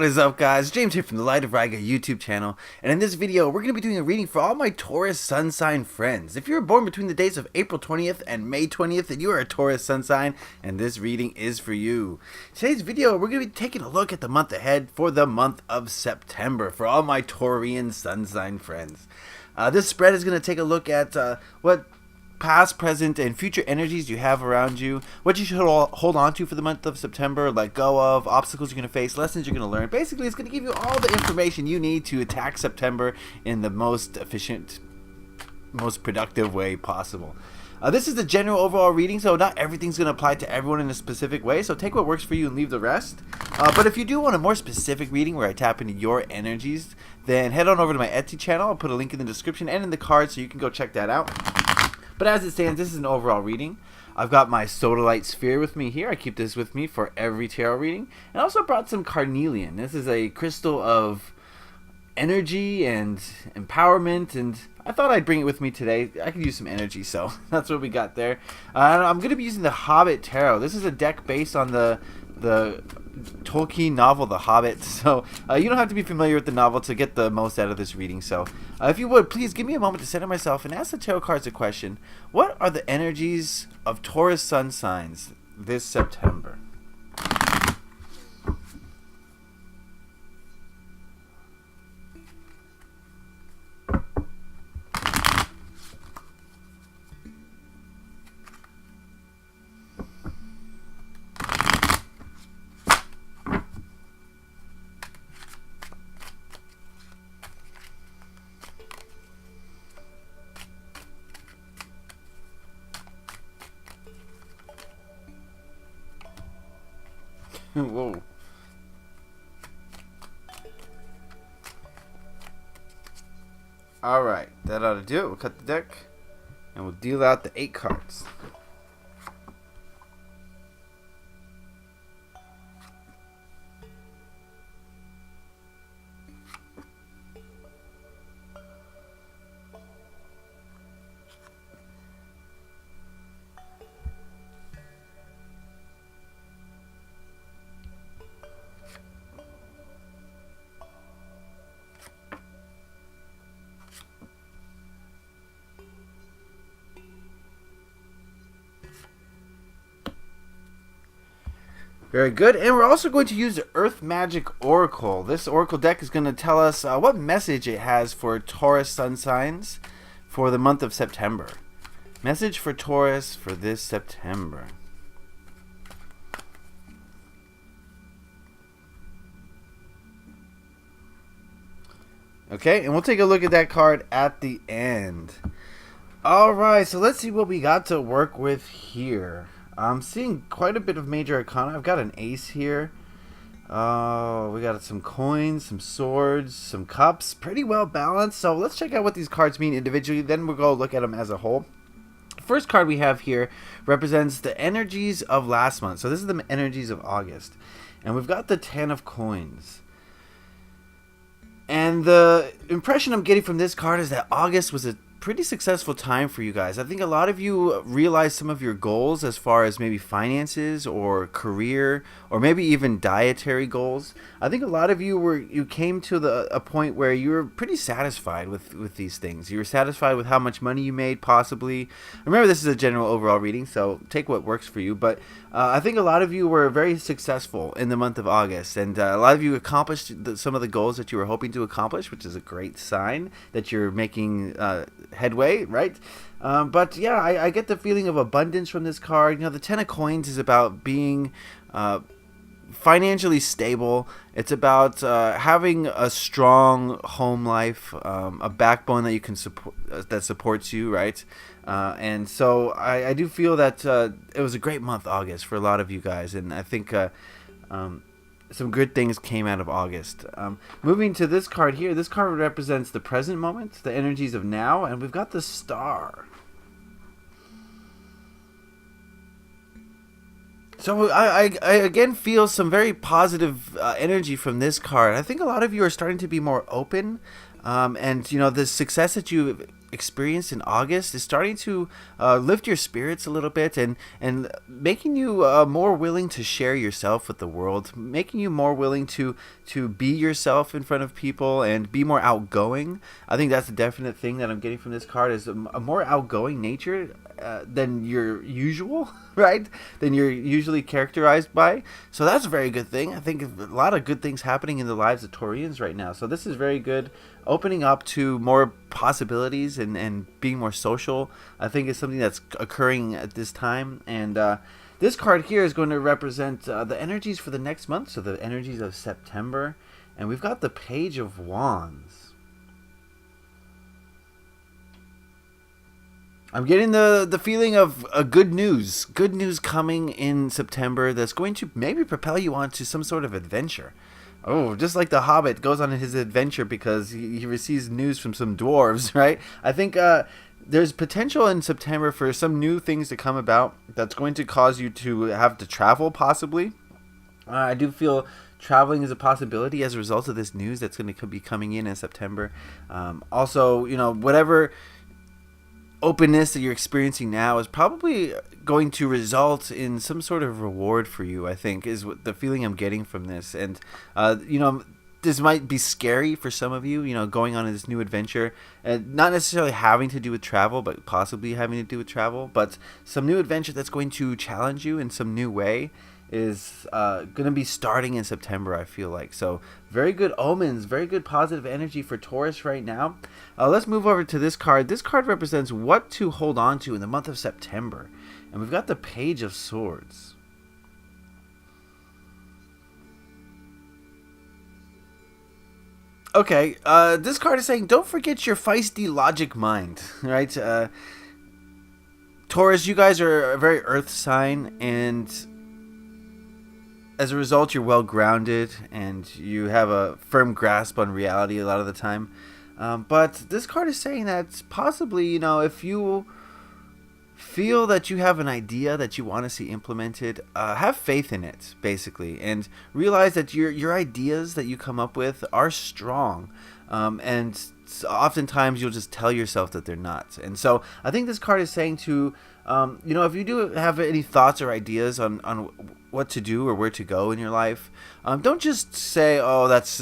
is up, guys? James here from the Light of Riga YouTube channel, and in this video we're going to be doing a reading for all my Taurus Sun sign friends. If you were born between the dates of April 20th and May 20th, then you are a Taurus Sun sign, and this reading is for you. Today's video we're going to be taking a look at the month ahead for the month of September for all my Taurian Sun sign friends. This spread is going to take a look at what past, present, and future energies you have around you, what you should hold on to for the month of September, let go of, obstacles you're going to face, lessons you're going to learn. Basically, it's going to give you all the information you need to attack September in the most efficient, most productive way possible. This is the general overall reading, so not everything's going to apply to everyone in a specific way, so take what works for you and leave the rest. But if you do want a more specific reading where I tap into your energies, then head on over to my Etsy channel. I'll put a link in the description and in the card so you can go check that out. But as it stands, this is an overall reading. I've got my sodalite sphere with me here. I keep this with me for every tarot reading. And I also brought some carnelian. This is a crystal of energy and empowerment, and I thought I'd bring it with me today. I could use some energy, so that's what we got there. I'm going to be using the Hobbit Tarot. This is a deck based on the Tolkien novel The Hobbit, so you don't have to be familiar with the novel to get the most out of this reading. So if you would, please give me a moment to center myself and ask the tarot cards a question. What are the energies of Taurus Sun signs this September? Whoa. Alright, that ought to do it. We'll cut the deck and we'll deal out the 8 cards. Very good, and we're also going to use the Earth Magic Oracle. This Oracle deck is going to tell us what message it has for Taurus Sun signs for the month of September. Message for Taurus for this September. Okay, and we'll take a look at that card at the end. Alright, so let's see what we got to work with here. I'm seeing quite a bit of major arcana. I've got an ace here. Oh, we got some coins, some swords, some cups. Pretty well balanced. So let's check out what these cards mean individually. Then we'll go look at them as a whole. The first card we have here represents the energies of last month. So this is the energies of August. And we've got the 10 of coins. And the impression I'm getting from this card is that August was a pretty successful time for you guys. I think a lot of you realized some of your goals as far as maybe finances or career or maybe even dietary goals. I think a lot of you came to a point where you were pretty satisfied with these things. You were satisfied with how much money you made, possibly. Remember, this is a general overall reading, so take what works for you. But I think a lot of you were very successful in the month of August, and a lot of you accomplished some of the goals that you were hoping to accomplish, which is a great sign that you're making headway, right? But yeah, I get the feeling of abundance from this card. You know, the 10 of coins is about being financially stable. It's about having a strong home life, a backbone that you can support, that supports you, right? And so I do feel that it was a great month, August, for a lot of you guys, and I think some good things came out of August. Moving to this card here, this card represents the present moment, the energies of now, and we've got the Star. So I again feel some very positive energy from this card. I think a lot of you are starting to be more open, and you know, the success that you experienced in August is starting to lift your spirits a little bit, and making you more willing to share yourself with the world, making you more willing to be yourself in front of people and be more outgoing. I think that's a definite thing that I'm getting from this card, is a more outgoing nature than your usual, right? Than you're usually characterized by. So that's a very good thing. I think a lot of good things happening in the lives of Taurians right now. So this is very good. Opening up to more possibilities and being more social, I think, is something that's occurring at this time. And this card here is going to represent the energies for the next month, so the energies of September. And we've got the Page of Wands. I'm getting the feeling of good news coming in September that's going to maybe propel you onto some sort of adventure. Oh, just like the Hobbit goes on his adventure because he receives news from some dwarves, right? I think there's potential in September for some new things to come about that's going to cause you to have to travel, possibly. I do feel traveling is a possibility as a result of this news that's going to be coming in September. Also, whatever openness that you're experiencing now is probably going to result in some sort of reward for you, I think, is what the feeling I'm getting from this. And this might be scary for some of you, going on this new adventure, not necessarily having to do with travel, but possibly having to do with travel. But some new adventure that's going to challenge you in some new way is going to be starting in September, I feel like. So very good omens, very good positive energy for Taurus right now. Let's move over to this card. This card represents what to hold on to in the month of September. And we've got the Page of Swords. Okay, this card is saying don't forget your feisty logic mind, right? Taurus, you guys are a very earth sign, and as a result, you're well grounded and you have a firm grasp on reality a lot of the time. But this card is saying that possibly, if you feel that you have an idea that you want to see implemented, have faith in it, basically, and realize that your ideas that you come up with are strong. And oftentimes you'll just tell yourself that they're not. And so I think this card is saying to, if you do have any thoughts or ideas on what to do or where to go in your life, don't just say, oh, that's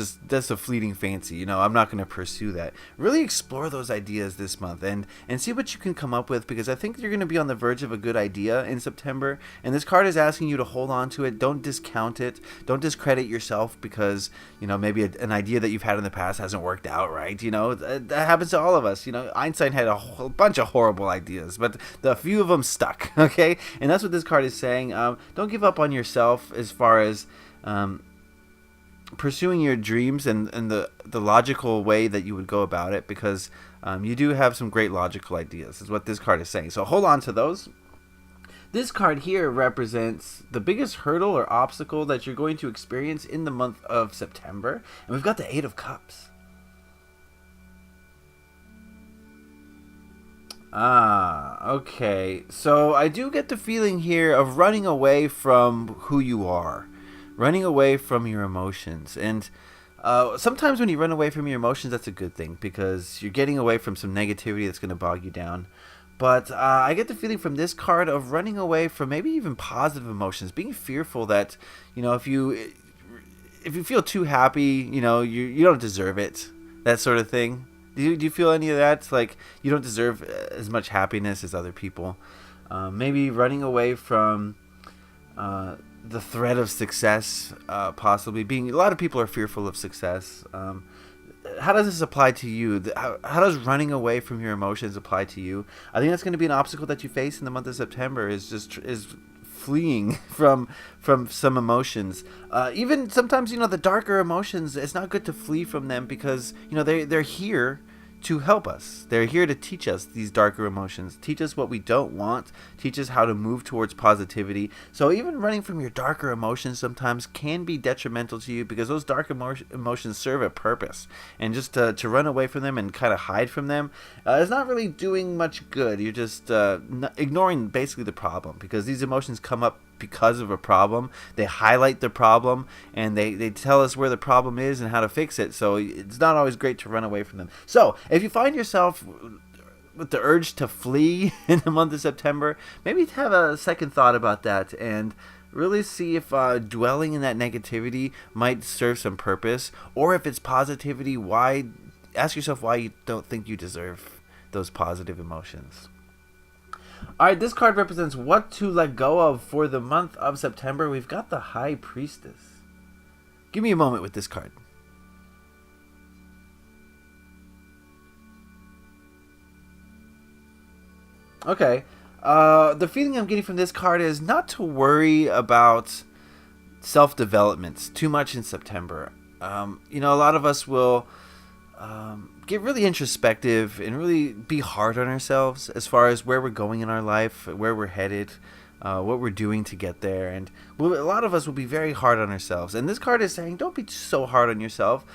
a fleeting fancy, I'm not going to pursue that. Really explore those ideas this month and see what you can come up with, because I think you're going to be on the verge of a good idea in September, and this card is asking you to hold on to it. Don't discount it. Don't discredit yourself because maybe an idea that you've had in the past hasn't worked out right. That happens to all of us. Einstein had a whole bunch of horrible ideas, but the few of them stuck. Okay, and that's what this card is saying. Don't give up on yourself as far as pursuing your dreams and the logical way that you would go about it, because you do have some great logical ideas, is what this card is saying. So hold on to those. This card here represents the biggest hurdle or obstacle that you're going to experience in the month of September, and we've got the Eight of Cups. Okay. So I do get the feeling here of running away from who you are, running away from your emotions. And sometimes when you run away from your emotions, that's a good thing, because you're getting away from some negativity that's going to bog you down. But I get the feeling from this card of running away from maybe even positive emotions, being fearful that, if you feel too happy, you don't deserve it, that sort of thing. Do you feel any of that? It's like you don't deserve as much happiness as other people. Maybe running away from the threat of success, possibly. A lot of people are fearful of success. How does this apply to you? How does running away from your emotions apply to you? I think that's going to be an obstacle that you face in the month of September. Is fleeing from some emotions. Even sometimes, the darker emotions, it's not good to flee from them, because, they're here to help us. They're here to teach us these darker emotions, teach us what we don't want, teach us how to move towards positivity. So even running from your darker emotions sometimes can be detrimental to you, because those dark emotions serve a purpose. And just to run away from them and kind of hide from them is not really doing much good. You're just ignoring basically the problem, because these emotions come up because of a problem. They highlight the problem, and they tell us where the problem is and how to fix it. So it's not always great to run away from them. So if you find yourself with the urge to flee in the month of September, maybe have a second thought about that and really see if dwelling in that negativity might serve some purpose, or if it's positivity, why ask yourself why you don't think you deserve those positive emotions. Alright, this card represents what to let go of for the month of September. We've got the High Priestess. Give me a moment with this card. Okay. The feeling I'm getting from this card is not to worry about self-development too much in September. A lot of us will get really introspective and really be hard on ourselves as far as where we're going in our life, where we're headed, what we're doing to get there. And a lot of us will be very hard on ourselves. And this card is saying, don't be so hard on yourself.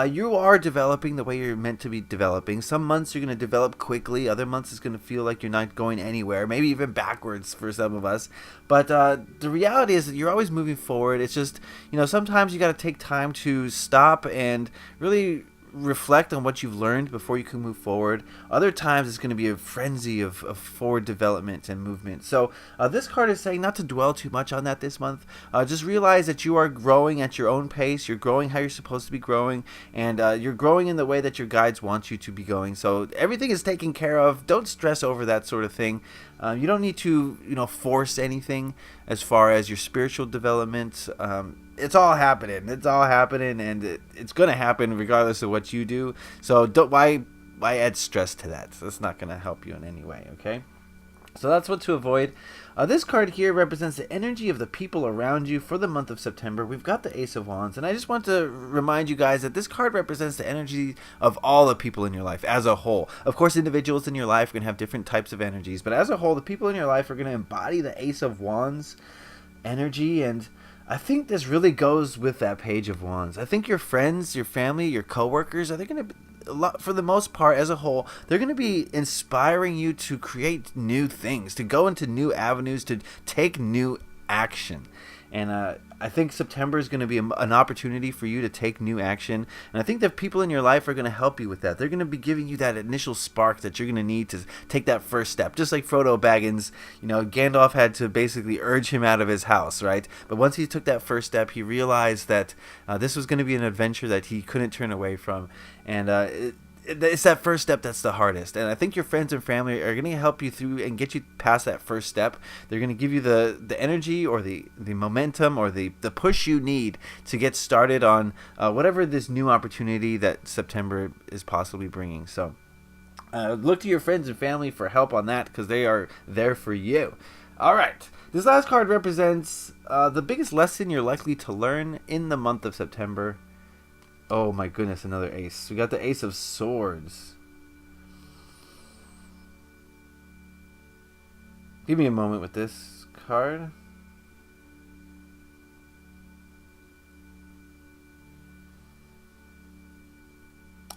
You are developing the way you're meant to be developing. Some months you're going to develop quickly. Other months it's going to feel like you're not going anywhere, maybe even backwards for some of us. But the reality is that you're always moving forward. It's just, sometimes you got to take time to stop and really reflect on what you've learned before you can move forward. Other times it's going to be a frenzy of forward development and movement. So this card is saying not to dwell too much on that this month. Just realize that you are growing at your own pace. You're growing how you're supposed to be growing, and you're growing in the way that your guides want you to be going. So everything is taken care of. Don't stress over that sort of thing. You don't need to force anything as far as your spiritual development. It's all happening. And it's going to happen regardless of what you do. So why add stress to that? That's not going to help you in any way, okay? So that's what to avoid. This card here represents the energy of the people around you for the month of September. We've got the Ace of Wands, and I just want to remind you guys that this card represents the energy of all the people in your life as a whole. Of course, individuals in your life are going to have different types of energies, but as a whole, the people in your life are going to embody the Ace of Wands energy, and I think this really goes with that Page of Wands. I think your friends, your family, your coworkers, are they going to, for the most part, as a whole, they're going to be inspiring you to create new things, to go into new avenues, to take new action. And I think September is going to be an opportunity for you to take new action. And I think that people in your life are going to help you with that. They're going to be giving you that initial spark that you're going to need to take that first step. Just like Frodo Baggins, Gandalf had to basically urge him out of his house, right? But once he took that first step, he realized that this was going to be an adventure that he couldn't turn away from. And it's that first step that's the hardest, and I think your friends and family are going to help you through and get you past that first step. They're going to give you the energy or the momentum or the push you need to get started on whatever this new opportunity that September is possibly bringing. So look to your friends and family for help on that, because they are there for you. All right, this last card represents the biggest lesson you're likely to learn in the month of September. Oh my goodness, another ace. We got the Ace of Swords. Give me a moment with this card.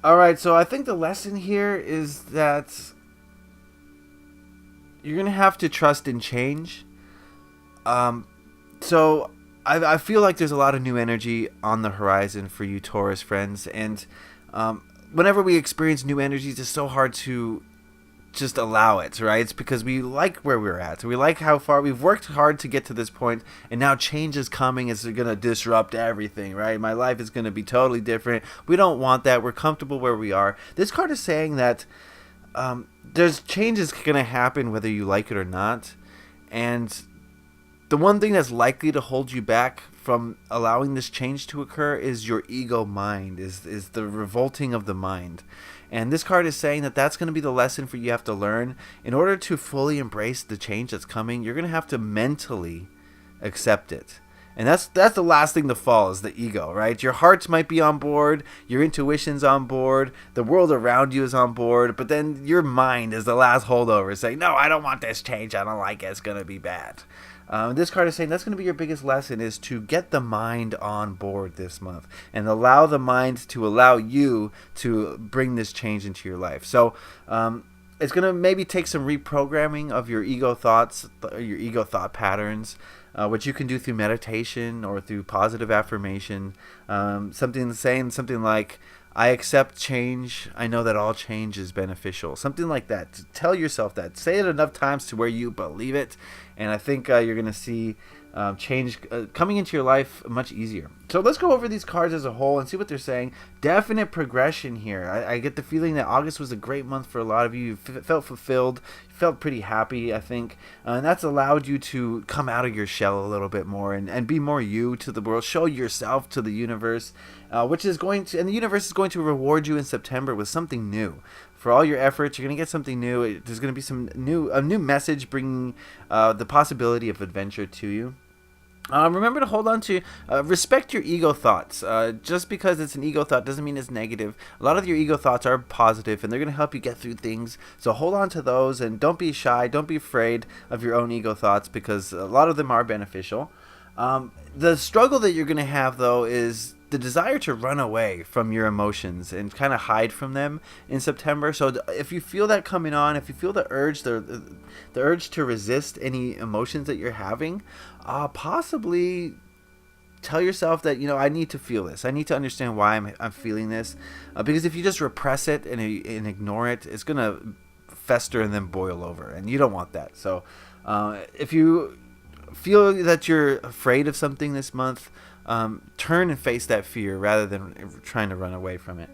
Alright, so I think the lesson here is that you're going to have to trust in change. So I feel like there's a lot of new energy on the horizon for you Taurus friends, and whenever we experience new energies, it's so hard to just allow it, right? It's because we like where we're at. We like how far we've worked hard to get to this point, and now change is coming. It's going to disrupt everything, right? My life is going to be totally different. We don't want that. We're comfortable where we are. This card is saying that there's changes going to happen whether you like it or not, and the one thing that's likely to hold you back from allowing this change to occur is your ego mind, is the revolting of the mind. And this card is saying that that's going to be the lesson for you have to learn. In order to fully embrace the change that's coming, you're going to have to mentally accept it. And that's the last thing to fall, is the ego, right? Your heart might be on board, your intuition's on board, the world around you is on board, but then your mind is the last holdover, saying, no, I don't want this change, I don't like it, it's going to be bad. This card is saying that's going to be your biggest lesson, is to get the mind on board this month and allow the mind to allow you to bring this change into your life. So it's going to maybe take some reprogramming of your ego thoughts, your ego thought patterns, which you can do through meditation or through positive affirmation. Something like, I accept change. I know that all change is beneficial. Something like that. Tell yourself that. Say it enough times to where you believe it. And I think you're going to see change coming into your life much easier. So let's go over these cards as a whole and see what they're saying. Definite progression here. I get the feeling that August was a great month for a lot of you. You felt fulfilled. You felt pretty happy, I think. And that's allowed you to come out of your shell a little bit more and be more you to the world. Show yourself to the universe, which is going to, and the universe is going to reward you in September with something new. For all your efforts, you're going to get something new. There's going to be a new message bringing the possibility of adventure to you. Remember to hold on to, respect your ego thoughts. Just because it's an ego thought doesn't mean it's negative. A lot of your ego thoughts are positive, and they're going to help you get through things. So hold on to those, and don't be shy. Don't be afraid of your own ego thoughts, because a lot of them are beneficial. The struggle that you're going to have, though, is the desire to run away from your emotions and kind of hide from them in September. So if you feel that coming on, if you feel the urge, the urge to resist any emotions that you're having, possibly tell yourself that, you know, I need to feel this. I need to understand why I'm feeling this. Because if you just repress it and ignore it, it's going to fester and then boil over. And you don't want that. So if you feel that you're afraid of something this month, turn and face that fear rather than trying to run away from it.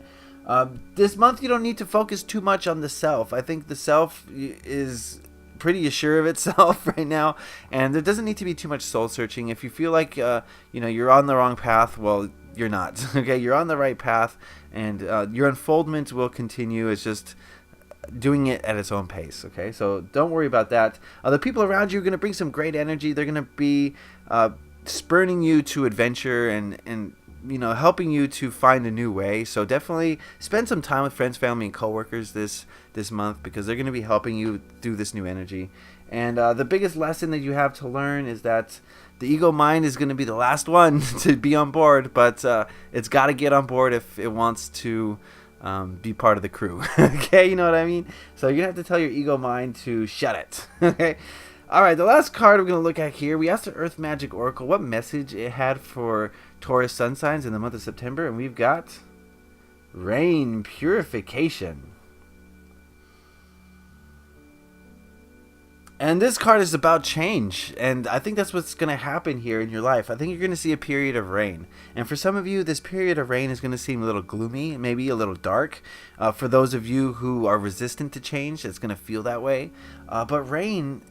This month you don't need to focus too much on the self. I think the self is pretty assured of itself right now, and there doesn't need to be too much soul searching. If you feel like you're on the wrong path, well, you're not. Okay, you're on the right path, and your unfoldment will continue. It's just doing it at its own pace. Okay, so don't worry about that. The people around you are going to bring some great energy. They're going to be spurning you to adventure and helping you to find a new way. So definitely spend some time with friends, family, and coworkers this month, because they're going to be helping you through this new energy. And the biggest lesson that you have to learn is that the ego mind is going to be the last one to be on board, but it's got to get on board if it wants to be part of the crew. Okay, you know what I mean? So you're going to have to tell your ego mind to shut it. Okay. Alright, the last card we're going to look at here, we asked the Earth Magic Oracle what message it had for Taurus Sun signs in the month of September, and we've got Rain Purification. And this card is about change, and I think that's what's going to happen here in your life. I think you're going to see a period of rain. And for some of you, this period of rain is going to seem a little gloomy, maybe a little dark. For those of you who are resistant to change, it's going to feel that way. But rain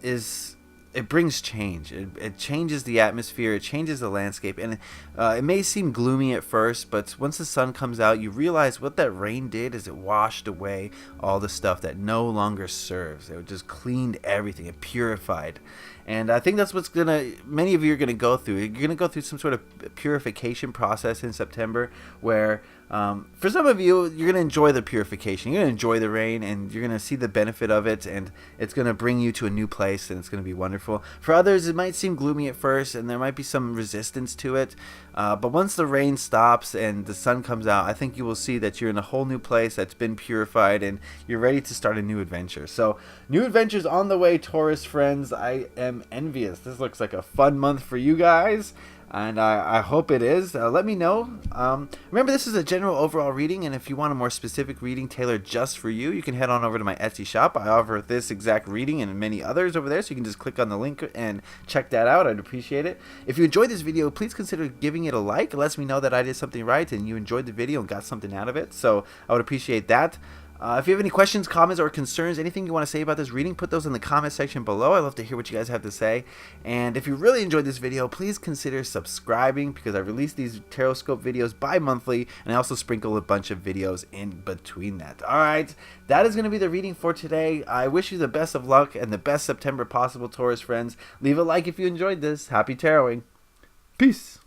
it brings change. It changes the atmosphere. It changes the landscape. And it may seem gloomy at first, but once the sun comes out, you realize what that rain did is it washed away all the stuff that no longer serves. It just cleaned everything. It purified. And I think that's what's many of you are going to go through. You're going to go through some sort of purification process in September where, for some of you, you're going to enjoy the purification. You're going to enjoy the rain, and you're going to see the benefit of it, and it's going to bring you to a new place, and it's going to be wonderful. For others, it might seem gloomy at first, and there might be some resistance to it. But once the rain stops and the sun comes out, I think you will see that you're in a whole new place that's been purified, and you're ready to start a new adventure. So, new adventures on the way, Taurus friends. I am envious. This looks like a fun month for you guys, and I hope it is. Let me know. Remember, this is a general overall reading, and if you want a more specific reading tailored just for you, you can head on over to my Etsy shop. I offer this exact reading and many others over there, so you can just click on the link and check that out. I'd appreciate it. If you enjoyed this video, please consider giving it a like. It lets me know that I did something right and you enjoyed the video and got something out of it, so I would appreciate that. If you have any questions, comments, or concerns, anything you want to say about this reading, put those in the comment section below. I'd love to hear what you guys have to say. And if you really enjoyed this video, please consider subscribing, because I release these Tarotscope videos bi-monthly, and I also sprinkle a bunch of videos in between that. Alright, that is going to be the reading for today. I wish you the best of luck and the best September possible, Taurus friends. Leave a like if you enjoyed this. Happy taroting. Peace.